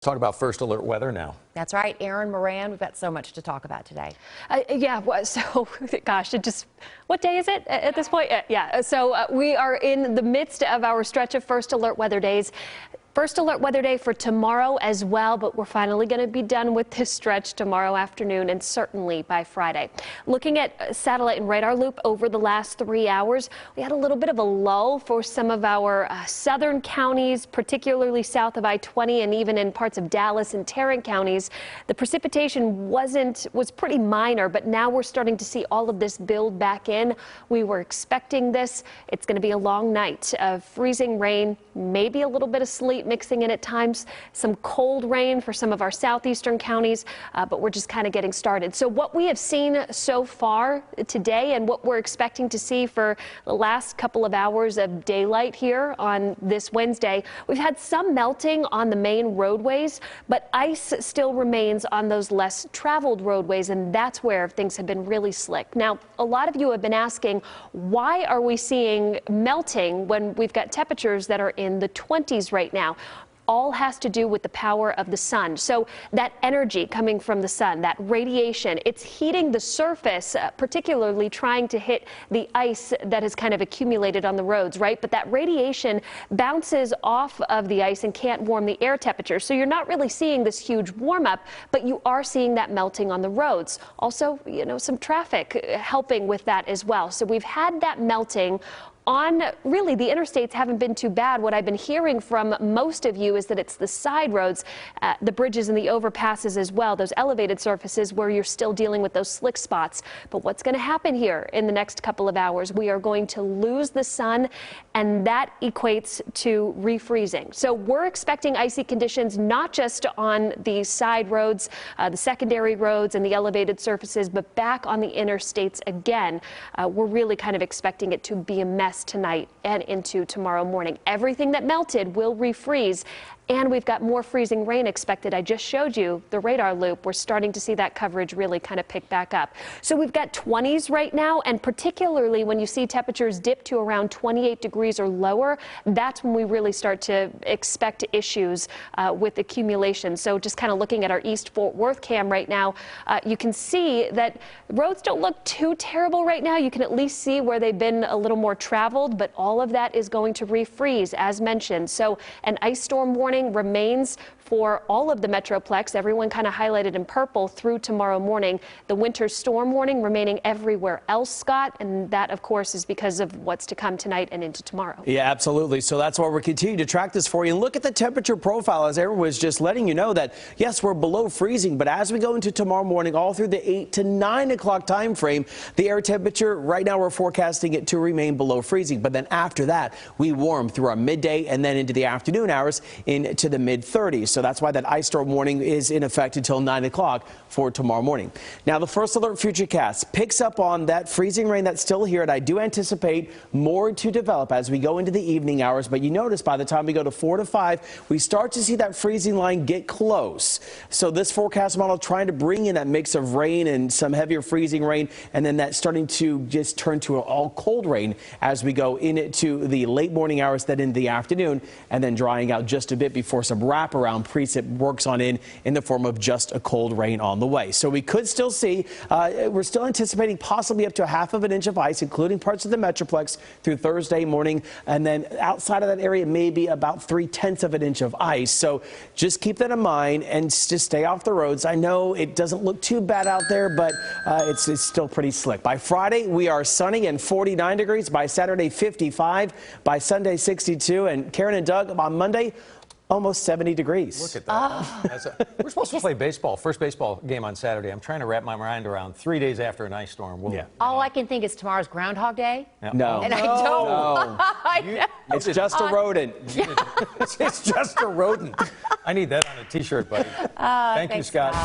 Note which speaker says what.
Speaker 1: Talk about first alert weather now.
Speaker 2: That's right, Aaron Moran. We've got so much to talk about today.
Speaker 3: Gosh, what day is it at this point? We are in the midst of our stretch of first alert weather days. First alert weather day for tomorrow as well, but we're finally going to be done with this stretch tomorrow afternoon and certainly by Friday. Looking at satellite and radar loop over the last 3 hours, we had a little bit of a lull for some of our southern counties, particularly south of I-20 and even in parts of Dallas and Tarrant counties. The precipitation was pretty minor, but now we're starting to see all of this build back in. We were expecting this. It's going to be a long night of freezing rain, maybe a little bit of sleet mixing in at times, some cold rain for some of our southeastern counties, but we're just kind of getting started. So what we have seen so far today and what we're expecting to see for the last couple of hours of daylight here on this Wednesday, we've had some melting on the main roadways, but ice still remains on those less traveled roadways, and that's where things have been really slick. Now, a lot of you have been asking, why are we seeing melting when we've got temperatures that are in the 20s right now? All has to do with the power of the sun. So that energy coming from the sun, that radiation, it's heating the surface, particularly trying to hit the ice that has kind of accumulated on the roads, right? But that radiation bounces off of the ice and can't warm the air temperature. So you're not really seeing this huge warm up, but you are seeing that melting on the roads. Also, some traffic helping with that as well. So we've had that melting on really the interstates haven't been too bad. What I've been hearing from most of you is that it's the side roads, the bridges and the overpasses as well, those elevated surfaces where you're still dealing with those slick spots. But what's going to happen here in the next couple of hours? We are going to lose the sun, and that equates to refreezing. So we're expecting icy conditions not just on the side roads, the secondary roads and the elevated surfaces, but back on the interstates again. We're really kind of expecting it to be a mess tonight and into tomorrow morning. Everything that melted will refreeze, and we've got more freezing rain expected. I just showed you the radar loop. We're starting to see that coverage really kind of pick back up. So we've got 20s right now, and particularly when you see temperatures dip to around 28 degrees or lower, that's when we really start to expect issues with accumulation. So just kind of looking at our East Fort Worth cam right now, you can see that roads don't look too terrible right now. You can at least see where they've been a little more traveled, but all of that is going to refreeze as mentioned. So an ice storm warning remains for all of the Metroplex, everyone kind of highlighted in purple through tomorrow morning. The winter storm warning remaining everywhere else, Scott, and that, of course, is because of what's to come tonight and into tomorrow.
Speaker 4: Yeah, absolutely. So that's why we're continuing to track this for you. And look at the temperature profile, as Aaron was just letting you know that, yes, we're below freezing, but as we go into tomorrow morning, all through the 8 to 9 o'clock time frame, the air temperature, right now we're forecasting it to remain below freezing. But then after that, we warm through our midday and then into the afternoon hours into the mid-30s. So that's why that ice storm warning is in effect until 9 o'clock for tomorrow morning. Now, the first alert futurecast picks up on that freezing rain that's still here, and I do anticipate more to develop as we go into the evening hours. But you notice by the time we go to 4 to 5, we start to see that freezing line get close. So this forecast model trying to bring in that mix of rain and some heavier freezing rain, and then that starting to just turn to an all cold rain as we go into the late morning hours, then into the afternoon, and then drying out just a bit before some wraparound precip works on in the form of just a cold rain on the way. So we could still see, we're still anticipating possibly up to 1/2 inch of ice, including parts of the Metroplex through Thursday morning. And then outside of that area, maybe about 3/10 inch of ice. So just keep that in mind and just stay off the roads. I know it doesn't look too bad out there, but it's still pretty slick. By Friday, we are sunny and 49 degrees. By Saturday, 55. By Sunday, 62. And Karen and Doug, on Monday, almost 70 degrees.
Speaker 1: Look at that. We're supposed to play baseball, first baseball game on Saturday. I'm trying to wrap my mind around 3 days after an ice storm.
Speaker 2: All I can think is tomorrow's Groundhog Day.
Speaker 1: Yeah.
Speaker 4: No.
Speaker 2: And I don't.
Speaker 4: No.
Speaker 2: I know.
Speaker 4: It's just a rodent.
Speaker 1: It's just a rodent. I need that on a T-shirt, buddy. Thank you, Scott.